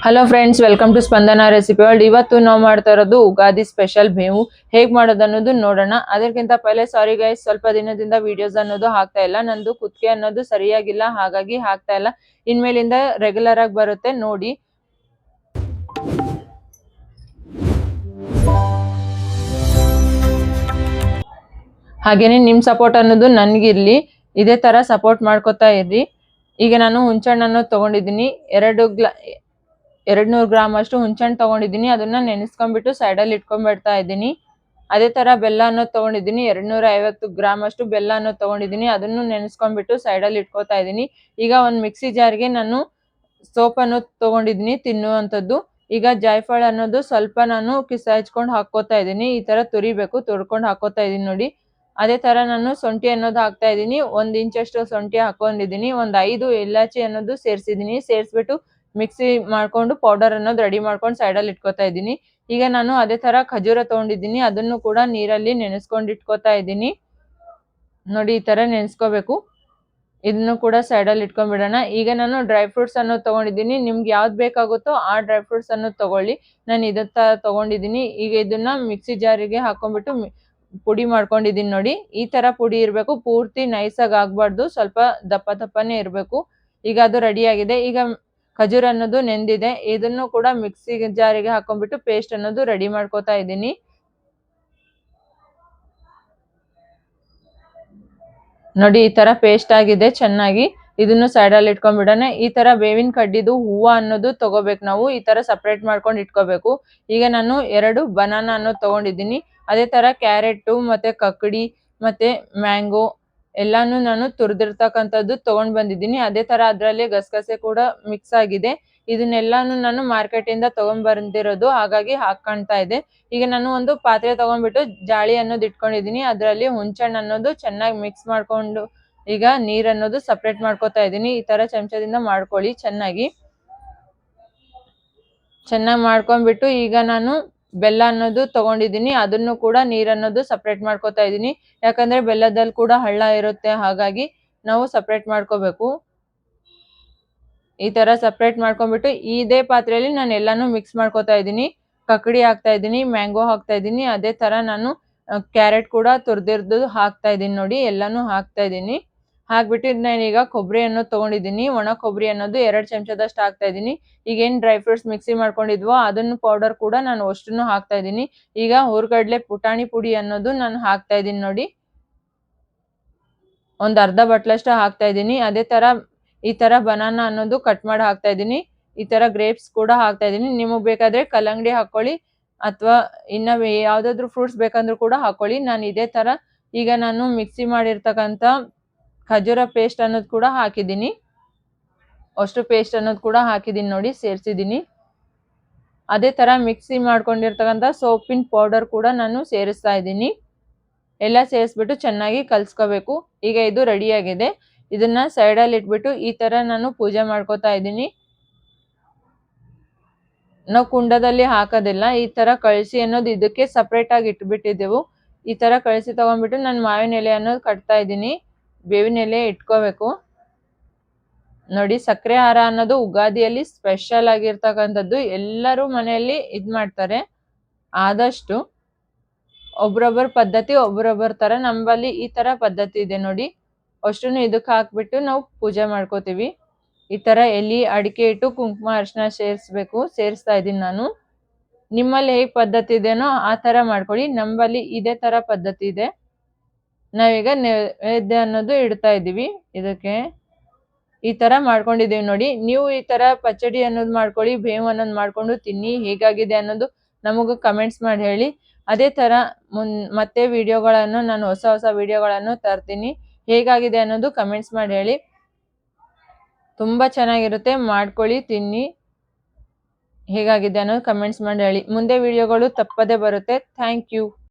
Hello friends, welcome to Spandana recipe world. ಇವತ್ತು ನಾವು ಮಾಡ್ತಾ ಇರೋದು ಉಗಾದಿ ಸ್ಪೆಷಲ್ ಬೇವು. ಹೇಗ್ ಮಾಡೋದು ಅನ್ನೋದು ನೋಡೋಣ. ಅದಕ್ಕಿಂತ ಪಹಲೆ ಸಾರಿ ಗೈಸ್, ಸ್ವಲ್ಪ ದಿನದಿಂದ ವಿಡಿಯೋಸ್ ಅನ್ನೋದು ಹಾಕ್ತಾ ಇಲ್ಲ. ನಂದು ಕುತ್ತಿಗೆ ಅನ್ನೋದು ಸರಿಯಾಗಿಲ್ಲ, ಹಾಗಾಗಿ ಹಾಕ್ತಾ ಇಲ್ಲ. ಇನ್ಮೇಲಿಂದ ರೆಗ್ಯುಲರ್ ಆಗಿ ಬರುತ್ತೆ ನೋಡಿ. ಹಾಗೇನೆ ನಿಮ್ ಸಪೋರ್ಟ್ ಅನ್ನೋದು ನನ್ಗಿರ್ಲಿ, ಇದೇ ತರ ಸಪೋರ್ಟ್ ಮಾಡ್ಕೊತಾ ಇರ್ರಿ. ಈಗ ನಾನು ಹುಂಚೆಹಣ್ಣನ್ನು ತಗೊಂಡಿದ್ದೀನಿ, 200 ಗ್ರಾಮ್ ಅಷ್ಟು ಹುಂಚೆಹಣ್ಣು ತಗೊಂಡಿದ್ದೀನಿ. ಅದನ್ನ ನೆನೆಸ್ಕೊಂಡ್ಬಿಟ್ಟು ಸೈಡಲ್ಲಿ ಇಟ್ಕೊಂಡ್ಬಿಡ್ತಾ ಇದ್ದೀನಿ. ಅದೇ ತರ ಬೆಲ್ಲ ಅನ್ನೋದು ತಗೊಂಡಿದ್ದೀನಿ, 250 ಗ್ರಾಮ್ ಅಷ್ಟು ಬೆಲ್ಲ ಅನ್ನೋದು ತಗೊಂಡಿದ್ದೀನಿ. ಅದನ್ನು ನೆನೆಸ್ಕೊಂಡ್ಬಿಟ್ಟು ಸೈಡಲ್ಲಿ ಇಟ್ಕೋತಾ ಇದ್ದೀನಿ. ಈಗ ಒಂದು ಮಿಕ್ಸಿ ಜಾರ್ಗೆ ನಾನು ಸೋಪ್ ಅನ್ನೋದು ತಗೊಂಡಿದ್ದೀನಿ ತಿನ್ನುವಂಥದ್ದು. ಈಗ ಜಾಯ್ಫಳ ಅನ್ನೋದು ಸ್ವಲ್ಪ ನಾನು ಕಿಸಾಯಿಸ್ಕೊಂಡು ಹಾಕೋತಾ ಇದ್ದೀನಿ. ಈ ತರ ತುರಿಬೇಕು, ತುರ್ಕೊಂಡು ಹಾಕೋತಾ ಇದೀನಿ ನೋಡಿ. ಅದೇ ತರ ನಾನು ಶುಂಠಿ ಅನ್ನೋದು ಹಾಕ್ತಾ ಇದ್ದೀನಿ. 1 ಇಂಚಷ್ಟು ಶುಂಠಿ ಹಾಕೊಂಡಿದ್ದೀನಿ. ಒಂದು 5 ಇಲಾಚಿ ಅನ್ನೋದು ಸೇರಿಸಿದ್ದೀನಿ. ಸೇರಿಸ್ಬಿಟ್ಟು ಮಿಕ್ಸಿ ಮಾಡ್ಕೊಂಡು ಪೌಡರ್ ಅನ್ನೋದು ರೆಡಿ ಮಾಡ್ಕೊಂಡು ಸೈಡಲ್ಲಿ ಇಟ್ಕೋತಾ ಇದ್ದೀನಿ. ಈಗ ನಾನು ಅದೇ ತರ ಖಜೂರ ತಗೊಂಡಿದ್ದೀನಿ, ಅದನ್ನು ಕೂಡ ನೀರಲ್ಲಿ ನೆನೆಸ್ಕೊಂಡು ಇಟ್ಕೋತಾ ಇದ್ದೀನಿ ನೋಡಿ. ಈ ತರ ನೆನೆಸ್ಕೋಬೇಕು. ಇದನ್ನು ಕೂಡ ಸೈಡಲ್ಲಿ ಇಟ್ಕೊಂಡ್ಬಿಡೋಣ. ಈಗ ನಾನು ಡ್ರೈ ಫ್ರೂಟ್ಸ್ ಅನ್ನೋದು ತಗೊಂಡಿದ್ದೀನಿ. ನಿಮ್ಗೆ ಯಾವ್ದು ಬೇಕಾಗುತ್ತೋ ಆ ಡ್ರೈ ಫ್ರೂಟ್ಸ್ ಅನ್ನೋದು ತಗೊಳ್ಳಿ. ನಾನು ಇದನ್ನ ತಗೊಂಡಿದ್ದೀನಿ. ಈಗ ಇದನ್ನ ಮಿಕ್ಸಿ ಜಾರಿಗೆ ಹಾಕೊಂಡ್ಬಿಟ್ಟು ಪುಡಿ ಮಾಡ್ಕೊಂಡಿದ್ದೀನಿ ನೋಡಿ. ಈ ತರ ಪುಡಿ ಇರಬೇಕು, ಪೂರ್ತಿ ನೈಸಾಗಿ ಆಗ್ಬಾರ್ದು, ಸ್ವಲ್ಪ ದಪ್ಪ ದಪ್ಪನೇ ಇರಬೇಕು. ಈಗ ಅದು ರೆಡಿ ಆಗಿದೆ. ಈಗ ಖಜೂರ ಅನ್ನೋದು ನೆಂದಿದೆ. ಇದನ್ನು ಕೂಡ ಮಿಕ್ಸಿ ಜಾರಿಗೆ ಹಾಕೊಂಡ್ಬಿಟ್ಟು ಪೇಸ್ಟ್ ಅನ್ನೋದು ರೆಡಿ ಮಾಡ್ಕೋತಾ ಇದ್ದೀನಿ ನೋಡಿ. ಈ ತರ ಪೇಸ್ಟ್ ಆಗಿದೆ ಚೆನ್ನಾಗಿ. ಇದನ್ನು ಸೈಡಲ್ಲಿ ಇಟ್ಕೊಂಡ್ಬಿಡೋಣ. ಈ ತರ ಬೇವಿನ ಕಡ್ಡಿದು ಹೂವು ಅನ್ನೋದು ತಗೋಬೇಕು ನಾವು. ಈ ತರ ಸಪ್ರೇಟ್ ಮಾಡ್ಕೊಂಡು ಇಟ್ಕೋಬೇಕು. ಈಗ ನಾನು 2 ಬನಾನಾ ಅನ್ನೋದು ತಗೊಂಡಿದ್ದೀನಿ. ಅದೇ ತರ ಕ್ಯಾರೆಟ್ ಮತ್ತೆ ಕಕ್ಕಡಿ ಮತ್ತೆ ಮ್ಯಾಂಗೋ ಎಲ್ಲಾನು ನಾನು ತುರಿದಿರ್ತಕ್ಕಂಥದ್ದು ತಗೊಂಡ್ ಬಂದಿದ್ದೀನಿ. ಅದೇ ತರ ಅದ್ರಲ್ಲಿ ಗಸಗಸೆ ಕೂಡ ಮಿಕ್ಸ್ ಆಗಿದೆ. ಇದನ್ನೆಲ್ಲಾನು ನಾನು ಮಾರ್ಕೆಟ್ ಇಂದ ತಗೊಂಡ್ ಬಂದಿರೋದು, ಹಾಗಾಗಿ ಹಾಕೊಳ್ತಾ ಇದೆ. ಈಗ ನಾನು ಒಂದು ಪಾತ್ರೆ ತಗೊಂಡ್ಬಿಟ್ಟು ಜಾಳಿ ಅನ್ನೋದು ಇಟ್ಕೊಂಡಿದ್ದೀನಿ. ಅದರಲ್ಲಿ ಹುಂಚೆಹಣ್ಣು ಅನ್ನೋದು ಚೆನ್ನಾಗಿ ಮಿಕ್ಸ್ ಮಾಡ್ಕೊಂಡು ಈಗ ನೀರ್ ಅನ್ನೋದು ಸಪ್ರೇಟ್ ಮಾಡ್ಕೋತಾ ಇದ್ದೀನಿ. ಈ ತರ ಚಮಚದಿಂದ ಮಾಡ್ಕೊಳ್ಳಿ ಚೆನ್ನಾಗಿ ಮಾಡ್ಕೊಂಡ್ಬಿಟ್ಟು ಈಗ ನಾನು ಬೆಲ್ಲ ಅನ್ನೋದು ತಗೊಂಡಿದ್ದೀನಿ. ಅದನ್ನು ಕೂಡ ನೀರ್ ಅನ್ನೋದು ಸಪ್ರೇಟ್ ಮಾಡ್ಕೋತಾ ಇದ್ದೀನಿ. ಯಾಕಂದ್ರೆ ಬೆಲ್ಲದಲ್ಲಿ ಕೂಡ ಹಳ್ಳ ಇರುತ್ತೆ, ಹಾಗಾಗಿ ನಾವು ಸಪ್ರೇಟ್ ಮಾಡ್ಕೋಬೇಕು. ಈ ತರ ಸಪ್ರೇಟ್ ಮಾಡ್ಕೊಂಡ್ಬಿಟ್ಟು ಇದೇ ಪಾತ್ರೆಯಲ್ಲಿ ನಾನು ಎಲ್ಲಾನು ಮಿಕ್ಸ್ ಮಾಡ್ಕೋತಾ ಇದ್ದೀನಿ. ಕಕ್ಕಡಿ ಹಾಕ್ತಾ ಇದ್ದೀನಿ, ಮ್ಯಾಂಗೋ ಹಾಕ್ತಾ ಇದ್ದೀನಿ. ಅದೇ ತರ ನಾನು ಕ್ಯಾರೆಟ್ ಕೂಡ ತುರ್ದಿರ್ದು ಹಾಕ್ತಾ ಇದ್ದೀನಿ ನೋಡಿ. ಎಲ್ಲಾನು ಹಾಕ್ತಾ ಇದ್ದೀನಿ. ಹಾಕ್ಬಿಟ್ಟು ನಾನೀಗ ಕೊಬ್ಬರಿ ಅನ್ನೋದು ತಗೊಂಡಿದ್ದೀನಿ. ಒಣ ಕೊಬ್ಬರಿ ಅನ್ನೋದು 2 ಚಮಚದಷ್ಟು ಹಾಕ್ತಾ ಇದ್ದೀನಿ. ಈಗ ಏನ್ ಡ್ರೈ ಫ್ರೂಟ್ಸ್ ಮಿಕ್ಸಿ ಮಾಡ್ಕೊಂಡಿದ್ವೋ ಅದನ್ನು ಪೌಡರ್ ಕೂಡ ನಾನು ಅಷ್ಟನ್ನು ಹಾಕ್ತಾ ಇದ್ದೀನಿ. ಈಗ ಹುರ್ಗಡ್ಲೆ ಪುಟಾಣಿ ಪುಡಿ ಅನ್ನೋದು ನಾನು ಹಾಕ್ತಾ ಇದ್ದೀನಿ ನೋಡಿ. ಒಂದು ಅರ್ಧ ಬಟ್ಲಷ್ಟು ಹಾಕ್ತಾ ಇದ್ದೀನಿ. ಅದೇ ತರ ಈ ತರ ಬನಾನಾ ಅನ್ನೋದು ಕಟ್ ಮಾಡಿ ಹಾಕ್ತಾ ಇದ್ದೀನಿ. ಈ ತರ ಗ್ರೇಪ್ಸ್ ಕೂಡ ಹಾಕ್ತಾ ಇದ್ದೀನಿ. ನಿಮಗೆ ಬೇಕಾದ್ರೆ ಕಲ್ಲಂಗಡಿ ಹಾಕೊಳ್ಳಿ, ಅಥವಾ ಇನ್ನ ಯಾವ್ದಾದ್ರು ಫ್ರೂಟ್ಸ್ ಬೇಕಂದ್ರೂ ಕೂಡ ಹಾಕೊಳ್ಳಿ. ನಾನು ಇದೇ ತರ ಈಗ ನಾನು ಮಿಕ್ಸಿ ಮಾಡಿರ್ತಕ್ಕಂಥ ಖಜೂರ ಪೇಸ್ಟ್ ಅನ್ನೋದು ಕೂಡ ಹಾಕಿದ್ದೀನಿ. ಅಷ್ಟು ಪೇಸ್ಟ್ ಅನ್ನೋದು ಕೂಡ ಹಾಕಿದ್ದೀನಿ ನೋಡಿ, ಸೇರಿಸಿದ್ದೀನಿ. ಅದೇ ತರ ಮಿಕ್ಸಿ ಮಾಡ್ಕೊಂಡಿರ್ತಕ್ಕಂಥ ಸೋಪಿನ ಪೌಡರ್ ಕೂಡ ನಾನು ಸೇರಿಸ್ತಾ ಇದ್ದೀನಿ. ಎಲ್ಲ ಸೇರಿಸ್ಬಿಟ್ಟು ಚೆನ್ನಾಗಿ ಕಲ್ಸ್ಕೋಬೇಕು. ಈಗ ಇದು ರೆಡಿ ಆಗಿದೆ. ಇದನ್ನ ಸೈಡಲ್ಲಿ ಇಟ್ಬಿಟ್ಟು ಈ ತರ ನಾನು ಪೂಜೆ ಮಾಡ್ಕೋತಾ ಇದ್ದೀನಿ. ನಾವು ಕುಂಡದಲ್ಲಿ ಹಾಕೋದಿಲ್ಲ, ಈ ತರ ಕಳಸಿ ಅನ್ನೋದು ಇದಕ್ಕೆ ಸಪ್ರೇಟ್ ಆಗಿ ಇಟ್ಬಿಟ್ಟಿದ್ದೆವು. ಈ ತರ ಕಳಸಿ ತಗೊಂಡ್ಬಿಟ್ಟು ನಾನು ಮಾವಿನ ಎಲೆ ಅನ್ನೋದು ಕಟ್ತಾ ಇದ್ದೀನಿ. ಬೇವಿನ ಎಲೆ ಇಟ್ಕೋಬೇಕು ನೋಡಿ. ಸಕ್ಕರೆ ಹಾರ ಅನ್ನೋದು ಉಗಾದಿಯಲ್ಲಿ ಸ್ಪೆಷಲ್ ಆಗಿರ್ತಕ್ಕಂಥದ್ದು. ಎಲ್ಲರೂ ಮನೆಯಲ್ಲಿ ಇದ್ ಮಾಡ್ತಾರೆ. ಆದಷ್ಟು ಒಬ್ರೊಬ್ಬರ ಪದ್ಧತಿ ಒಬ್ರೊಬ್ಬರ ತರ. ನಮ್ಮಲ್ಲಿ ಈ ತರ ಪದ್ಧತಿ ಇದೆ ನೋಡಿ. ಅಷ್ಟನ್ನು ಇದಕ್ಕೆ ಹಾಕ್ಬಿಟ್ಟು ನಾವು ಪೂಜೆ ಮಾಡ್ಕೋತೀವಿ. ಈ ತರ ಎಲೆ ಅಡಿಕೆ ಇಟ್ಟು ಕುಂಕುಮ ಅರಿಶಿನ ಸೇರಿಸ್ತಾ ಇದ್ದೀನಿ ನಾನು. ನಿಮ್ಮಲ್ಲಿ ಹೇಗ್ ಪದ್ಧತಿ ಇದೆನೋ ಆ ತರ ಮಾಡ್ಕೊಳ್ಳಿ. ನಮ್ಮಲ್ಲಿ ಇದೇ ತರ ಪದ್ಧತಿ ಇದೆ. ನಾವೀಗ ನೈವೇದ್ಯ ಅನ್ನೋದು ಇಡ್ತಾ ಇದೀವಿ ಇದಕ್ಕೆ. ಈ ತರ ಮಾಡ್ಕೊಂಡಿದೀವಿ ನೋಡಿ. ನೀವು ಈ ತರ ಪಚ್ಚಡಿ ಅನ್ನೋದು ಮಾಡ್ಕೊಳ್ಳಿ, ಬೇವು ಅನ್ನೋದು ಮಾಡ್ಕೊಂಡು ತಿನ್ನಿ. ಹೇಗಾಗಿದೆ ಅನ್ನೋದು ನಮಗೂ ಕಮೆಂಟ್ಸ್ ಮಾಡಿ ಹೇಳಿ. ಅದೇ ತರ ಮತ್ತೆ ವಿಡಿಯೋಗಳನ್ನು ನಾನು ಹೊಸ ವಿಡಿಯೋಗಳನ್ನು ತರ್ತೀನಿ. ಹೇಗಾಗಿದೆ ಅನ್ನೋದು ಕಮೆಂಟ್ಸ್ ಮಾಡಿ ಹೇಳಿ. ತುಂಬಾ ಚೆನ್ನಾಗಿರುತ್ತೆ, ಮಾಡ್ಕೊಳ್ಳಿ, ತಿನ್ನಿ. ಹೇಗಾಗಿದೆ ಅನ್ನೋದು ಕಮೆಂಟ್ಸ್ ಮಾಡಿ ಹೇಳಿ. ಮುಂದೆ ವಿಡಿಯೋಗಳು ತಪ್ಪದೇ ಬರುತ್ತೆ. Thank you.